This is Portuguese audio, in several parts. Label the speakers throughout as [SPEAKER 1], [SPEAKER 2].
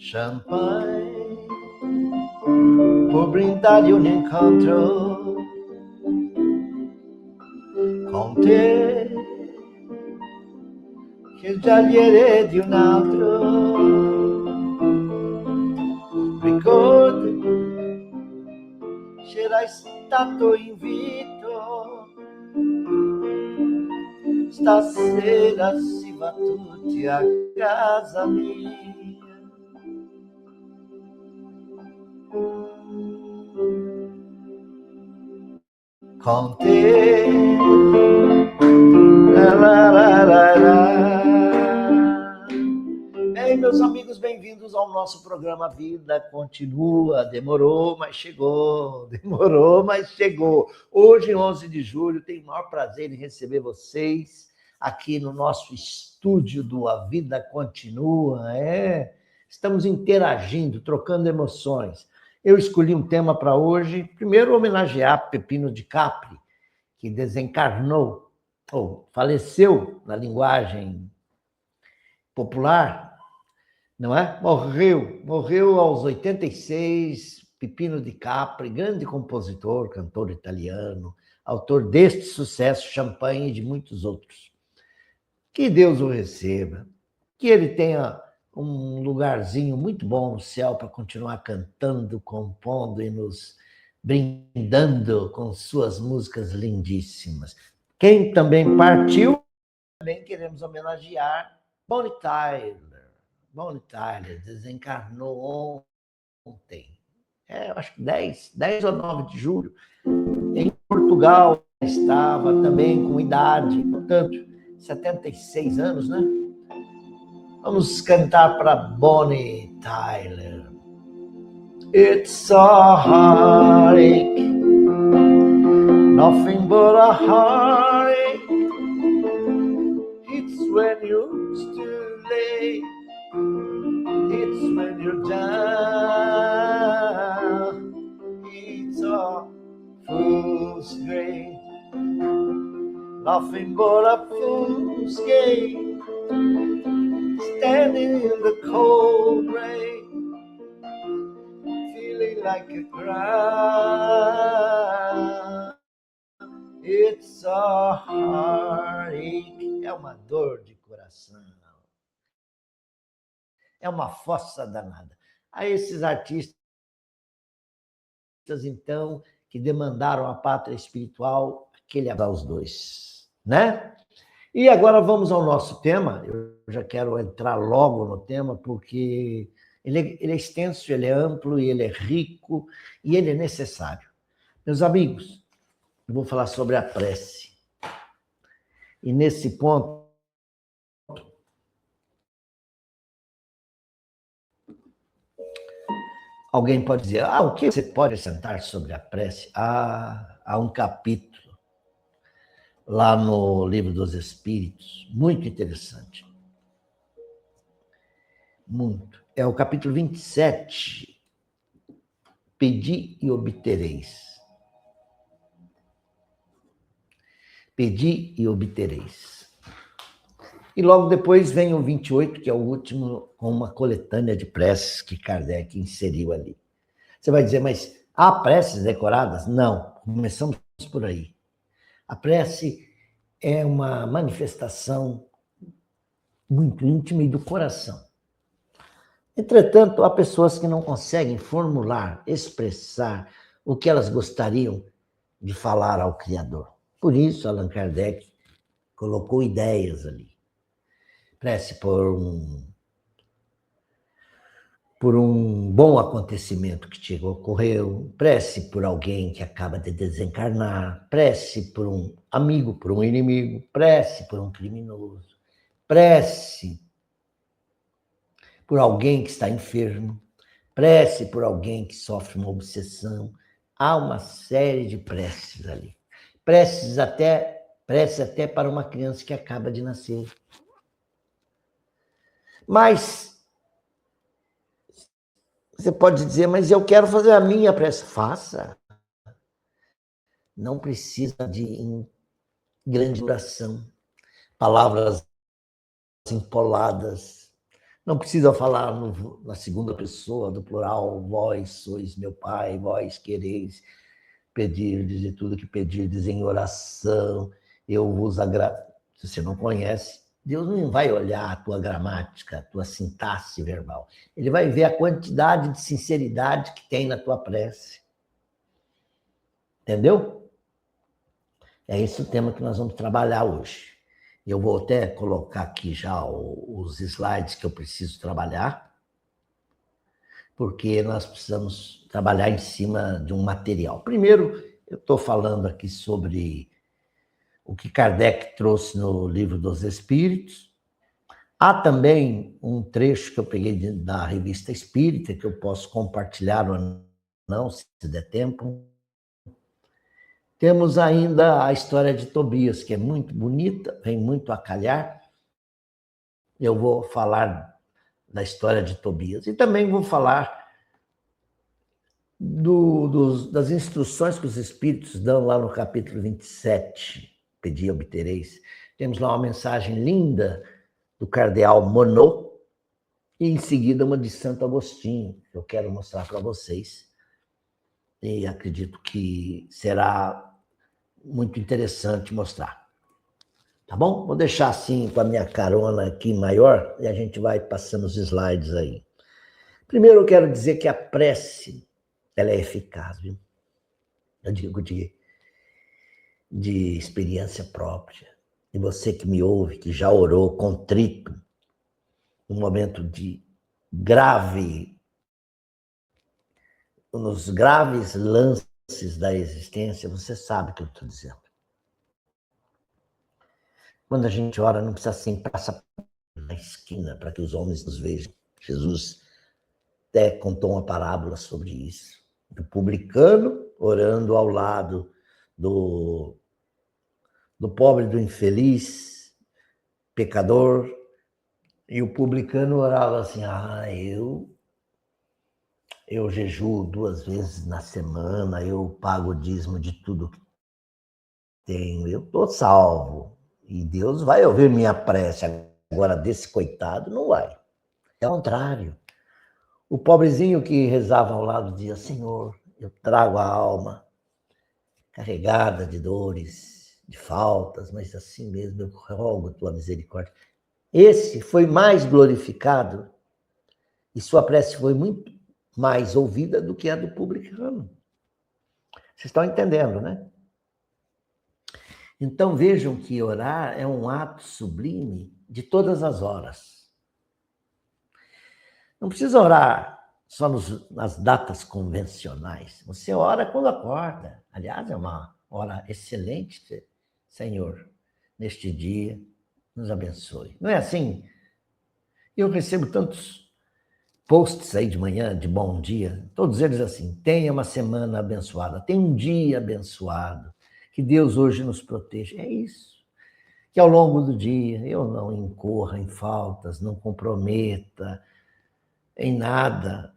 [SPEAKER 1] champanhe por brindar-lhe un incontro con te, che il gialliere di un altro. Ricordi, c'era stato invito, stasera si va tutti a casa mia. Con te, la, la, la, la, la. Bem, meus amigos, bem-vindos ao nosso programa Vida Continua. Demorou, mas chegou. Demorou, mas chegou. Hoje, 11 de julho, tenho o maior prazer em receber vocês aqui no nosso estúdio do A Vida Continua. Estamos interagindo, trocando emoções. Eu escolhi um tema para hoje. Primeiro, homenagear Pepino de Capri, que desencarnou, ou faleceu na linguagem popular, não é? Morreu aos 86, Pepino de Capri, grande compositor, cantor italiano, autor deste sucesso, Champanhe e de muitos outros. Que Deus o receba, que ele tenha um lugarzinho muito bom no céu para continuar cantando, compondo e nos brindando com suas músicas lindíssimas. Quem também partiu, também queremos homenagear Bonnie Tyler. Bonnie Tyler desencarnou ontem, eu acho que 10 ou 9 de julho, em Portugal. Estava também com idade, portanto, 76 anos, né? Vamos cantar para Bonnie Tyler. It's a heartache, nothing but a heartache. It's when you're too late. It's when you're down. It's a fool's game, nothing but a fool's game. Standing in the cold rain, feeling like a cry. It's a heartache. É uma dor de coração. É uma fossa danada. A esses artistas, então, que demandaram a pátria espiritual, aquele aos dois, né? E agora vamos ao nosso tema. Eu já quero entrar logo no tema, porque ele é extenso, ele é amplo, ele é rico e ele é necessário. Meus amigos, eu vou falar sobre a prece. E nesse ponto, alguém pode dizer, o que você pode acrescentar sobre a prece? Há um capítulo lá no Livro dos Espíritos, muito interessante. Muito. É o capítulo 27. Pedi e obtereis. Pedi e obtereis. E logo depois vem o 28, que é o último, com uma coletânea de preces que Kardec inseriu ali. Você vai dizer, mas há preces decoradas? Não, começamos por aí. A prece é uma manifestação muito íntima e do coração. Entretanto, há pessoas que não conseguem formular, expressar o que elas gostariam de falar ao Criador. Por isso, Allan Kardec colocou ideias ali. Prece por um bom acontecimento que te ocorreu, prece por alguém que acaba de desencarnar, prece por um amigo, por um inimigo, prece por um criminoso, prece por alguém que está enfermo, prece por alguém que sofre uma obsessão. Há uma série de preces ali. Prece até para uma criança que acaba de nascer. Mas você pode dizer, mas eu quero fazer a minha prece. Faça. Não precisa de grande oração, palavras empoladas. Não precisa falar na segunda pessoa do plural, vós sois meu Pai, vós quereis pedirdes de tudo que pedirdes em oração, eu vos agradeço. Se você não conhece, Deus não vai olhar a tua gramática, a tua sintaxe verbal. Ele vai ver a quantidade de sinceridade que tem na tua prece. Entendeu? É esse o tema que nós vamos trabalhar hoje. Eu vou até colocar aqui já os slides que eu preciso trabalhar, porque nós precisamos trabalhar em cima de um material. Primeiro, eu estou falando aqui sobre o que Kardec trouxe no Livro dos Espíritos. Há também um trecho que eu peguei da Revista Espírita, que eu posso compartilhar ou não, se der tempo. Temos ainda a história de Tobias, que é muito bonita, vem muito a calhar. Eu vou falar da história de Tobias. E também vou falar das instruções que os Espíritos dão lá no capítulo 27, Pedi e obtereis. Temos lá uma mensagem linda do cardeal Monod, e em seguida uma de Santo Agostinho, que eu quero mostrar para vocês. E acredito que será muito interessante mostrar. Tá bom? Vou deixar assim com a minha carona aqui maior e a gente vai passando os slides aí. Primeiro eu quero dizer que a prece, ela é eficaz, viu? Eu digo de experiência própria. E você que me ouve, que já orou contrito, num momento de nos graves lances da existência, você sabe o que eu estou dizendo. Quando a gente ora, não precisa sempre passar na esquina para que os homens nos vejam. Jesus até contou uma parábola sobre isso. Do publicano orando ao lado do pobre, do infeliz, pecador, e o publicano orava assim, eu jejuo 2 vezes na semana, eu pago o dízimo de tudo que tenho, eu estou salvo, e Deus vai ouvir minha prece. Agora, desse coitado, não vai. É o contrário. O pobrezinho que rezava ao lado dizia, Senhor, eu trago a alma carregada de dores, de faltas, mas assim mesmo eu rogo a tua misericórdia. Esse foi mais glorificado e sua prece foi muito mais ouvida do que a do publicano. Vocês estão entendendo, né? Então vejam que orar é um ato sublime de todas as horas. Não precisa orar só nas datas convencionais. Você ora quando acorda. Aliás, é uma hora excelente. Senhor, neste dia, nos abençoe. Não é assim? Eu recebo tantos posts aí de manhã, de bom dia, todos eles assim, tenha uma semana abençoada, tenha um dia abençoado, que Deus hoje nos proteja. É isso. Que ao longo do dia eu não incorra em faltas, não comprometa em nada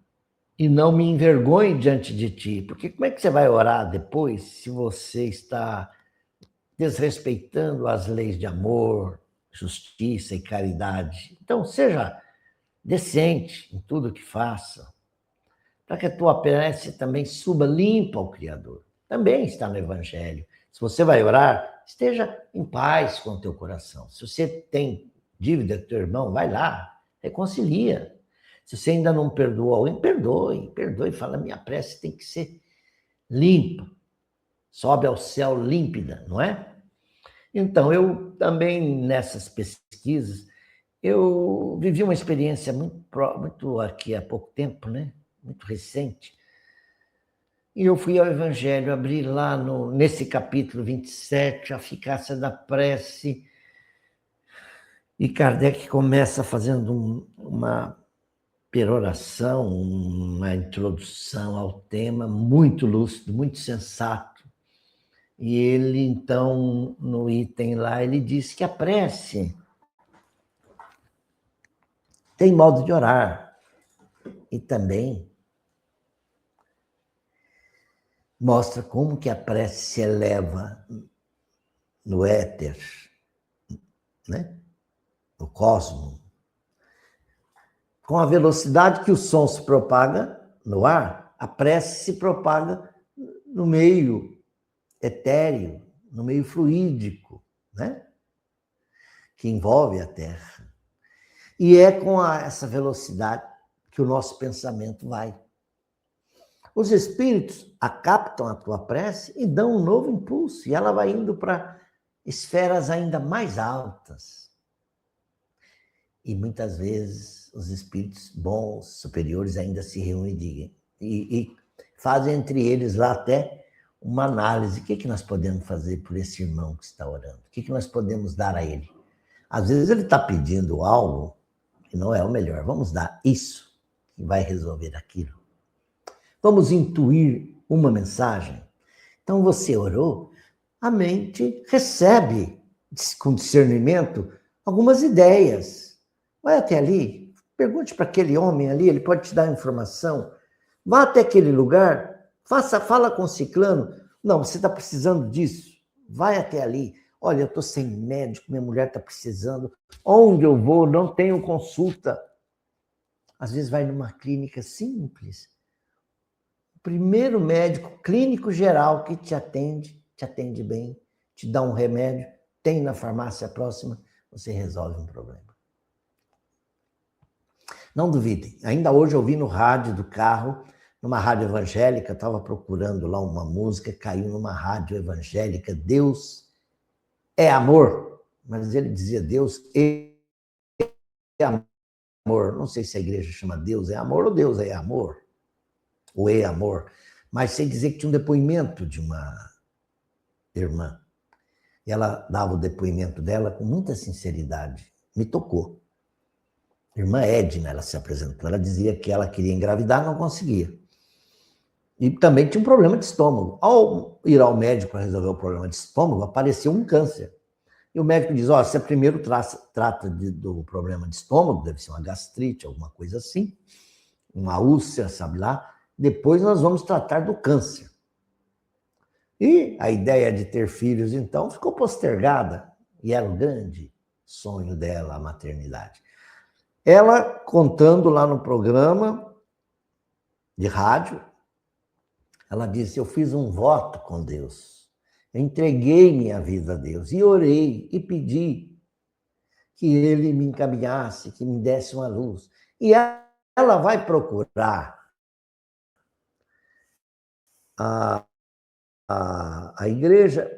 [SPEAKER 1] e não me envergonhe diante de ti. Porque como é que você vai orar depois se você está desrespeitando as leis de amor, justiça e caridade? Então, seja decente em tudo que faça, para que a tua prece também suba limpa ao Criador. Também está no Evangelho. Se você vai orar, esteja em paz com o teu coração. Se você tem dívida com teu irmão, vai lá, reconcilia. Se você ainda não perdoou alguém, perdoe, fala, minha prece tem que ser limpa, sobe ao céu límpida, não é? Então, eu também, nessas pesquisas, eu vivi uma experiência muito aqui há pouco tempo, né? Muito recente. E eu fui ao Evangelho, abri lá nesse capítulo 27, a eficácia da prece, e Kardec começa fazendo uma peroração, uma introdução ao tema muito lúcido, muito sensato. E ele, então, no item lá, ele diz que a prece tem modo de orar e também mostra como que a prece se eleva no éter, né? No cosmos, Com a velocidade que o som se propaga no ar, a prece se propaga no meio etéreo, no meio fluídico, né? Que envolve a Terra. E é com essa velocidade que o nosso pensamento vai. Os espíritos captam a tua prece e dão um novo impulso, e ela vai indo para esferas ainda mais altas. E muitas vezes os espíritos bons, superiores, ainda se reúnem e fazem entre eles lá até uma análise. O que nós podemos fazer por esse irmão que está orando? O que nós podemos dar a ele? Às vezes ele está pedindo algo que não é o melhor. Vamos dar isso, que vai resolver aquilo. Vamos intuir uma mensagem. Então você orou, a mente recebe com discernimento algumas ideias. Vai até ali, pergunte para aquele homem ali, ele pode te dar informação. Vá até aquele lugar, fala com o ciclano. Não, você está precisando disso. Vai até ali. Olha, eu estou sem médico, minha mulher está precisando. Onde eu vou? Não tenho consulta. Às vezes vai numa clínica simples. O primeiro médico clínico geral que te atende bem, te dá um remédio, tem na farmácia próxima, você resolve um problema. Não duvidem. Ainda hoje eu ouvi no rádio do carro, numa rádio evangélica, estava procurando lá uma música, caiu numa rádio evangélica, Deus é amor. Mas ele dizia Deus é amor. Não sei se a igreja chama Deus é amor ou Deus é amor. Ou é amor. Mas sei dizer que tinha um depoimento de uma irmã. E ela dava o depoimento dela com muita sinceridade. Me tocou. Irmã Edna, ela se apresentou. Ela dizia que ela queria engravidar, não conseguia. E também tinha um problema de estômago. Ao ir ao médico para resolver o problema de estômago, apareceu um câncer. E o médico diz, você primeiro trata do problema de estômago, deve ser uma gastrite, alguma coisa assim, uma úlcera, sabe lá. Depois nós vamos tratar do câncer. E a ideia de ter filhos, então, ficou postergada. E era o grande sonho dela, a maternidade. Ela, contando lá no programa de rádio, ela disse, eu fiz um voto com Deus. Eu entreguei minha vida a Deus e orei e pedi que Ele me encaminhasse, que me desse uma luz. E ela vai procurar a igreja.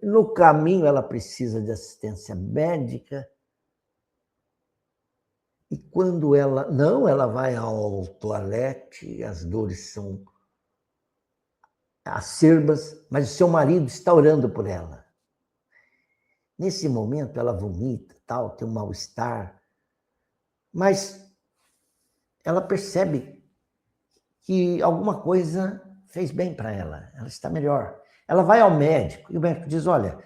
[SPEAKER 1] No caminho, ela precisa de assistência médica. E quando ela vai ao toalete, as dores são acerbas, mas o seu marido está orando por ela. Nesse momento, ela vomita, tal, tem um mal-estar, mas ela percebe que alguma coisa fez bem para ela, ela está melhor. Ela vai ao médico, e o médico diz, olha,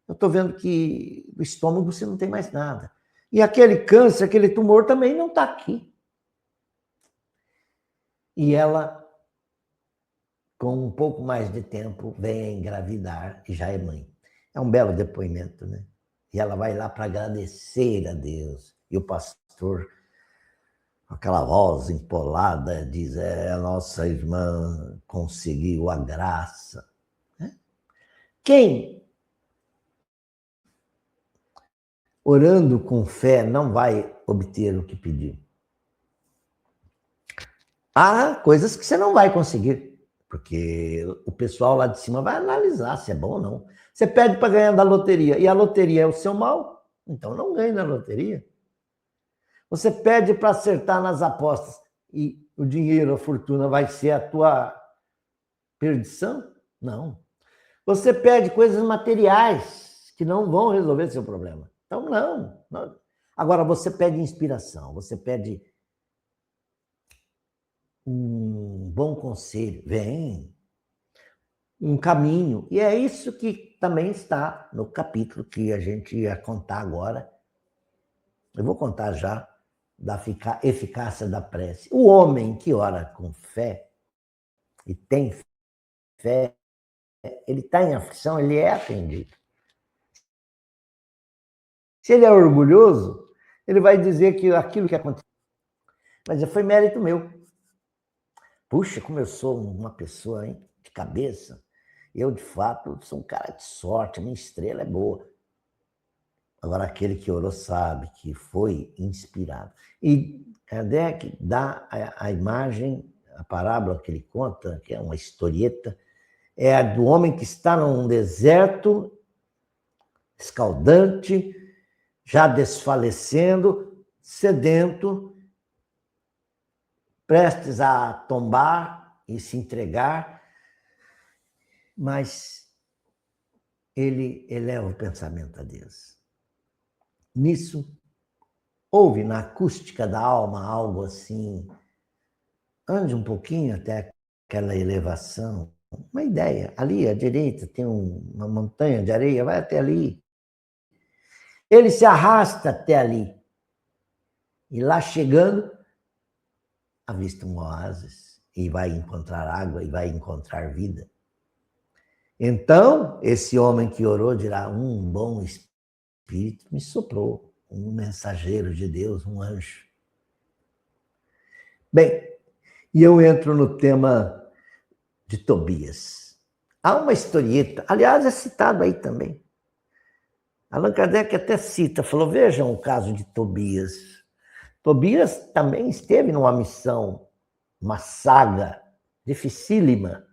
[SPEAKER 1] eu estou vendo que no estômago você não tem mais nada. E aquele câncer, aquele tumor também não está aqui. E ela, com um pouco mais de tempo, vem a engravidar e já é mãe. É um belo depoimento, né? E ela vai lá para agradecer a Deus. E o pastor, com aquela voz empolada, diz, a nossa irmã conseguiu a graça. Quem, orando com fé, não vai obter o que pediu? Há coisas que você não vai conseguir, porque o pessoal lá de cima vai analisar se é bom ou não. Você pede para ganhar da loteria, e a loteria é o seu mal, então não ganhe na loteria. Você pede para acertar nas apostas, e o dinheiro, a fortuna vai ser a tua perdição? Não. Você pede coisas materiais que não vão resolver seu problema. Então, não. Agora, você pede inspiração, você pede um bom conselho, vem, um caminho. E é isso que também está no capítulo que a gente ia contar agora. Eu vou contar já da eficácia da prece. O homem que ora com fé e tem fé, ele está em aflição, ele é atendido. Se ele é orgulhoso, ele vai dizer que aquilo que aconteceu. Mas foi mérito meu. Puxa, como eu sou uma pessoa, hein, de cabeça. Eu, de fato, sou um cara de sorte, a minha estrela é boa. Agora, aquele que orou sabe que foi inspirado. E Kardec dá a imagem, a parábola que ele conta, que é uma historieta, é a do homem que está num deserto escaldante, já desfalecendo, sedento, prestes a tombar e se entregar, mas ele eleva o pensamento a Deus. Nisso, houve na acústica da alma algo assim, ande um pouquinho até aquela elevação, uma ideia. Ali à direita tem uma montanha de areia, vai até ali. Ele se arrasta até ali. E lá chegando, avista um oásis e vai encontrar água e vai encontrar vida. Então, esse homem que orou dirá: um bom espírito me soprou, um mensageiro de Deus, um anjo. Bem, e eu entro no tema de Tobias. Há uma historieta, aliás, é citado aí também. Allan Kardec até cita, falou: vejam o caso de Tobias. Tobias também esteve numa missão, uma saga dificílima,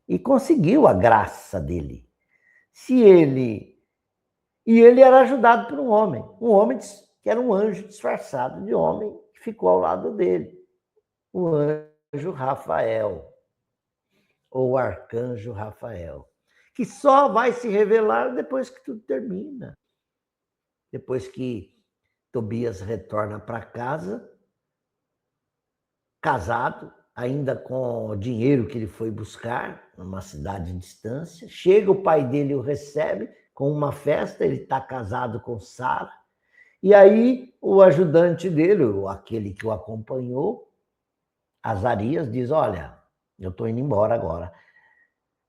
[SPEAKER 1] e conseguiu a graça dele. E ele era ajudado por um homem que era um anjo disfarçado de homem, que ficou ao lado dele, o anjo Rafael, ou o arcanjo Rafael, que só vai se revelar depois que tudo termina. Depois que Tobias retorna para casa, casado, ainda com o dinheiro que ele foi buscar, numa cidade de distância. Chega, o pai dele o recebe com uma festa, ele está casado com Sara. E aí o ajudante dele, aquele que o acompanhou, Azarias, diz: olha, eu estou indo embora agora,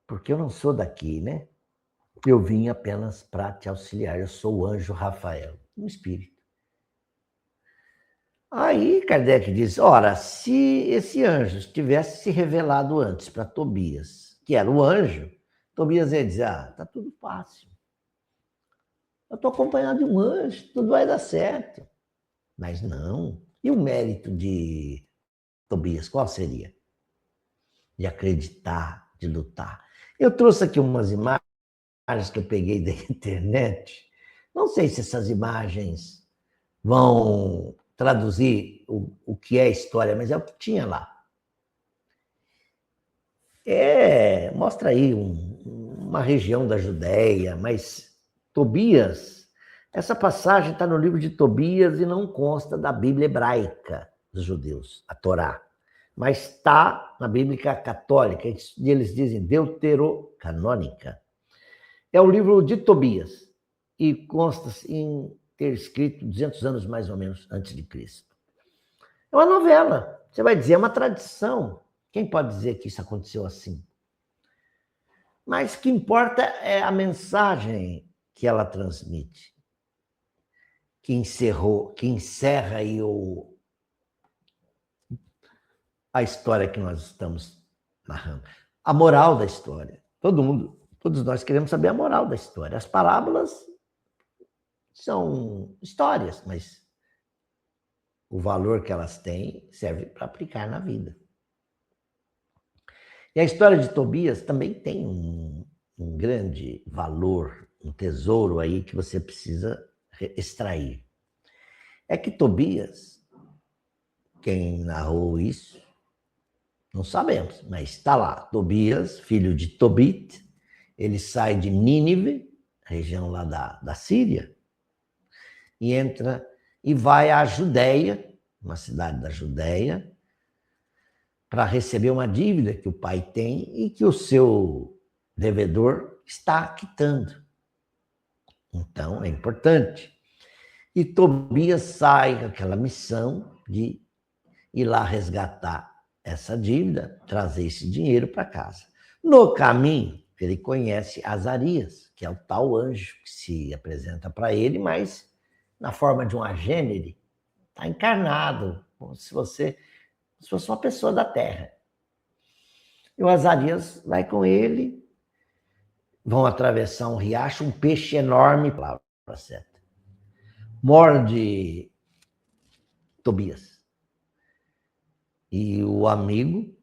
[SPEAKER 1] porque eu não sou daqui, né? Eu vim apenas para te auxiliar, eu sou o anjo Rafael, um espírito. Aí Kardec diz: ora, se esse anjo tivesse se revelado antes para Tobias, que era o anjo, Tobias ia dizer: ah, tá tudo fácil. Eu estou acompanhado de um anjo, tudo vai dar certo. Mas não. E o mérito de Tobias, qual seria? De acreditar, de lutar. Eu trouxe aqui umas imagens que eu peguei da internet. Não sei se essas imagens vão traduzir o que é história, mas é o que tinha lá. Mostra aí uma região da Judéia, mas Tobias, essa passagem está no livro de Tobias e não consta da Bíblia hebraica dos judeus, a Torá, mas está na Bíblia católica, e eles dizem deuterocanônica. É o livro de Tobias e consta em ter escrito 200 anos mais ou menos antes de Cristo. É uma novela, você vai dizer, é uma tradição. Quem pode dizer que isso aconteceu assim? Mas o que importa é a mensagem que ela transmite, que encerra aí a história que nós estamos narrando. A moral da história. Todos nós queremos saber a moral da história. As parábolas são histórias, mas o valor que elas têm serve para aplicar na vida. E a história de Tobias também tem um grande valor, um tesouro aí que você precisa extrair. É que Tobias, quem narrou isso, não sabemos, mas está lá. Tobias, filho de Tobit, ele sai de Nínive, região lá da Síria, e entra e vai à Judéia, uma cidade da Judéia, para receber uma dívida que o pai tem e que o seu devedor está quitando. Então, é importante. E Tobias sai com aquela missão de ir lá resgatar essa dívida, trazer esse dinheiro para casa. No caminho, ele conhece Azarias, que é o tal anjo que se apresenta para ele, mas na forma de um agênere, está encarnado, como se fosse uma pessoa da Terra. E o Azarias vai com ele, vão atravessar um riacho, um peixe enorme, palavra certa, morde Tobias. E o amigo,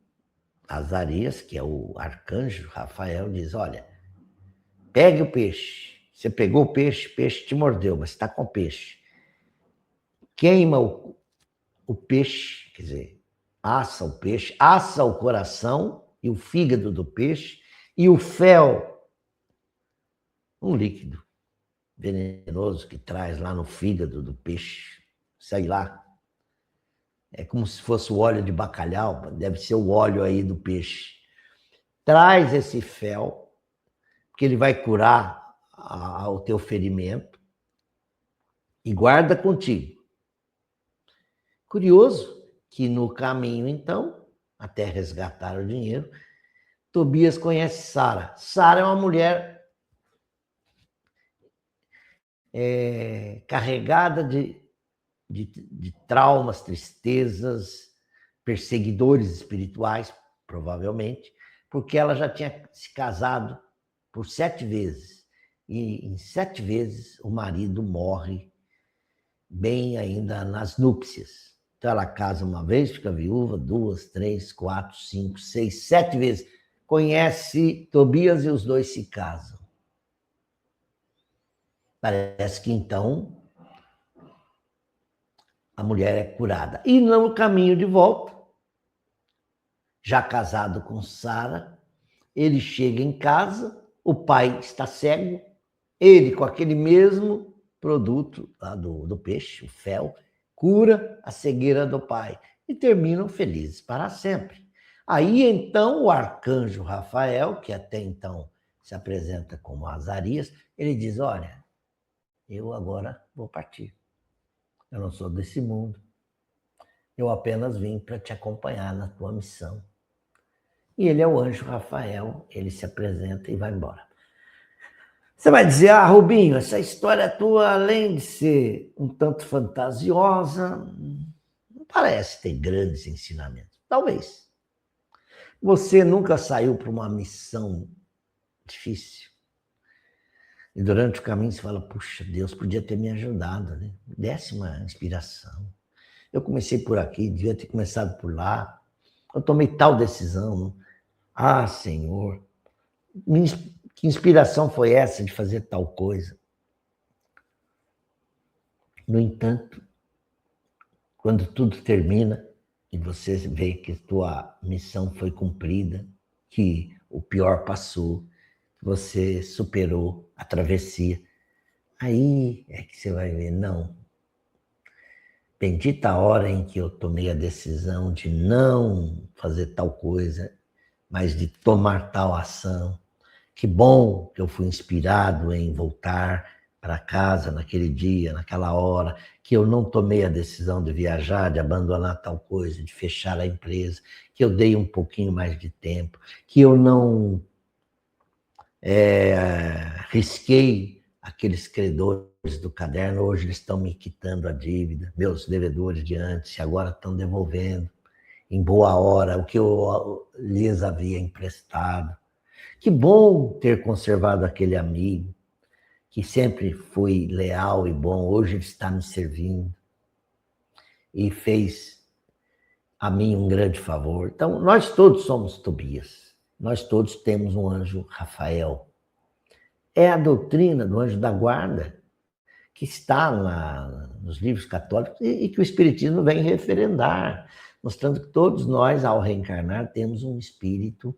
[SPEAKER 1] Azarias, que é o arcanjo Rafael, diz, olha, pegue o peixe. Você pegou o peixe te mordeu, mas está com o peixe. Queima o peixe, quer dizer, assa o peixe, assa o coração e o fígado do peixe e o fel, um líquido venenoso que traz lá no fígado do peixe, sei lá. É como se fosse o óleo de bacalhau, deve ser o óleo aí do peixe. Traz esse fel, porque ele vai curar o teu ferimento, e guarda contigo. Curioso que no caminho, então, até resgatar o dinheiro, Tobias conhece Sara. Sara é uma mulher carregada de traumas, tristezas, perseguidores espirituais, provavelmente, porque ela já tinha se casado por 7 vezes. E em 7 vezes o marido morre bem ainda nas núpcias. Então ela casa uma vez, fica viúva, 2, 3, 4, 5, 6, 7 vezes. Conhece Tobias e os dois se casam. Parece que então a mulher é curada. E no caminho de volta, já casado com Sara, ele chega em casa, o pai está cego, ele com aquele mesmo produto lá do peixe, o fel, cura a cegueira do pai e terminam felizes para sempre. Aí então o arcanjo Rafael, que até então se apresenta como Azarias, ele diz, olha, eu agora vou partir. Eu não sou desse mundo. Eu apenas vim para te acompanhar na tua missão. E ele é o anjo Rafael, ele se apresenta e vai embora. Você vai dizer, Rubinho, essa história tua, além de ser um tanto fantasiosa, não parece ter grandes ensinamentos. Talvez. Você nunca saiu para uma missão difícil. E durante o caminho você fala, puxa, Deus podia ter me ajudado, né? Desse uma inspiração. Eu comecei por aqui, devia ter começado por lá. Eu tomei tal decisão. Senhor, que inspiração foi essa de fazer tal coisa? No entanto, quando tudo termina e você vê que tua missão foi cumprida, que o pior passou, que você superou a travessia, aí é que você vai ver, não. Bendita a hora em que eu tomei a decisão de não fazer tal coisa, mas de tomar tal ação. Que bom que eu fui inspirado em voltar para casa naquele dia, naquela hora, que eu não tomei a decisão de viajar, de abandonar tal coisa, de fechar a empresa, que eu dei um pouquinho mais de tempo, que eu não risquei aqueles credores do caderno, hoje eles estão me quitando a dívida, meus devedores de antes, agora estão devolvendo em boa hora o que eu lhes havia emprestado. Que bom ter conservado aquele amigo, que sempre foi leal e bom, hoje ele está me servindo e fez a mim um grande favor. Então, nós todos somos Tobias, nós todos temos um anjo Rafael. É a doutrina do anjo da guarda que está nos livros católicos e que o Espiritismo vem referendar, mostrando que todos nós, ao reencarnar, temos um espírito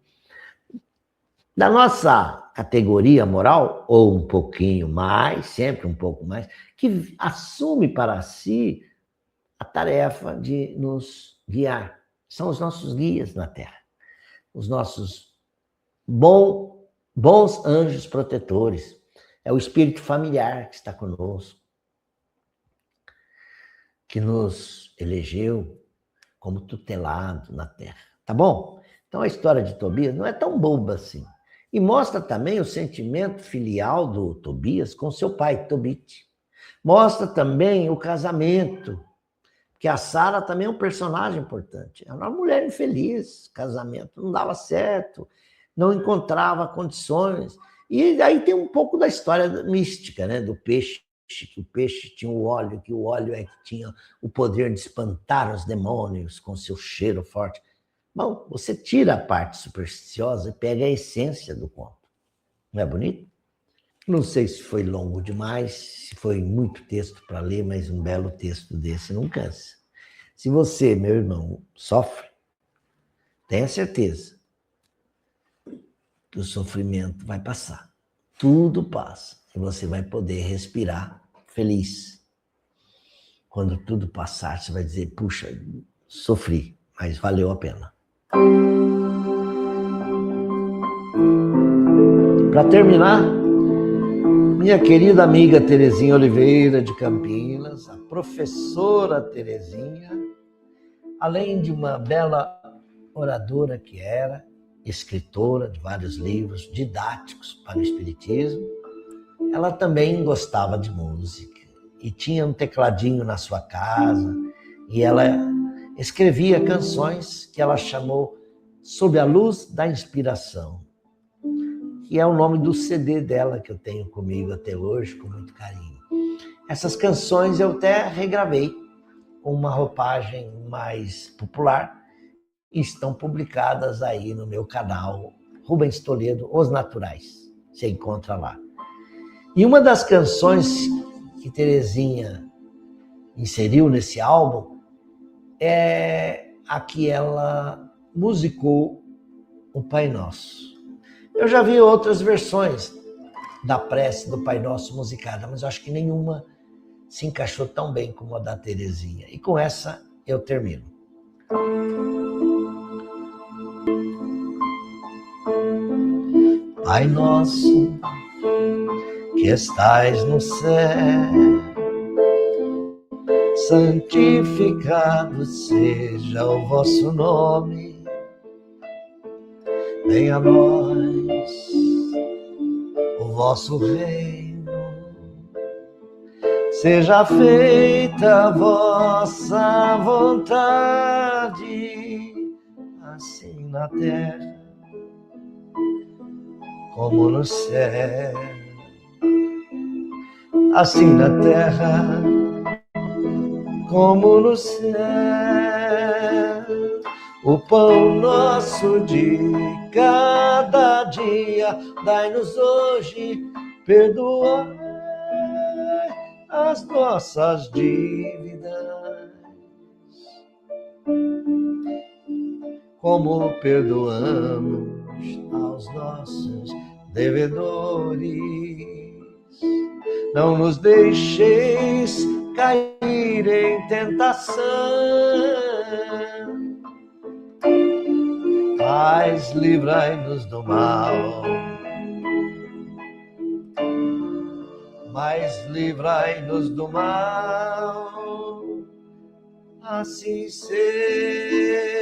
[SPEAKER 1] da nossa categoria moral, ou um pouquinho mais, sempre um pouco mais, que assume para si a tarefa de nos guiar. São os nossos guias na Terra, os nossos bons anjos protetores. É o espírito familiar que está conosco, que nos elegeu como tutelado na Terra. Tá bom? Então a história de Tobias não é tão boba assim. E mostra também o sentimento filial do Tobias com seu pai, Tobit. Mostra também o casamento Porque a Sara também é um personagem importante. Ela era uma mulher infeliz, casamento não dava certo, não encontrava condições. E aí tem um pouco da história mística, né? Do peixe, que o peixe tinha o óleo, que o óleo é que tinha o poder de espantar os demônios com seu cheiro forte. Bom, você tira a parte supersticiosa e pega a essência do conto. Não é bonito? Não sei se foi longo demais, se foi muito texto para ler, mas um belo texto desse não cansa. Se você, meu irmão, sofre, tenha certeza que o sofrimento vai passar. Tudo passa e você vai poder respirar feliz. Quando tudo passar, você vai dizer, puxa, sofri, mas valeu a pena. Para terminar, minha querida amiga Terezinha Oliveira de Campinas, a professora Terezinha, além de uma bela oradora que era, escritora de vários livros didáticos para o espiritismo, ela também gostava de música e tinha um tecladinho na sua casa e ela escrevia canções que ela chamou Sob a Luz da Inspiração, que é o nome do CD dela que eu tenho comigo até hoje, com muito carinho. Essas canções eu até regravei com uma roupagem mais popular e estão publicadas aí no meu canal Rubens Toledo, Os Naturais. Você encontra lá. E uma das canções que Terezinha inseriu nesse álbum é a que ela musicou o Pai Nosso. Eu já vi outras versões da prece do Pai Nosso musicada, mas eu acho que nenhuma se encaixou tão bem como a da Terezinha. E com essa eu termino. Pai Nosso, que estais no céu, santificado seja o vosso nome. Venha a nós o vosso reino, seja feita a vossa vontade, assim na terra como no céu. Assim na terra como no céu. O pão nosso de cada dia dai-nos hoje, perdoai as nossas dívidas, como perdoamos aos nossos devedores. Não nos deixeis cair em tentação, mas livrai-nos do mal. Mas livrai-nos do mal. Assim seja.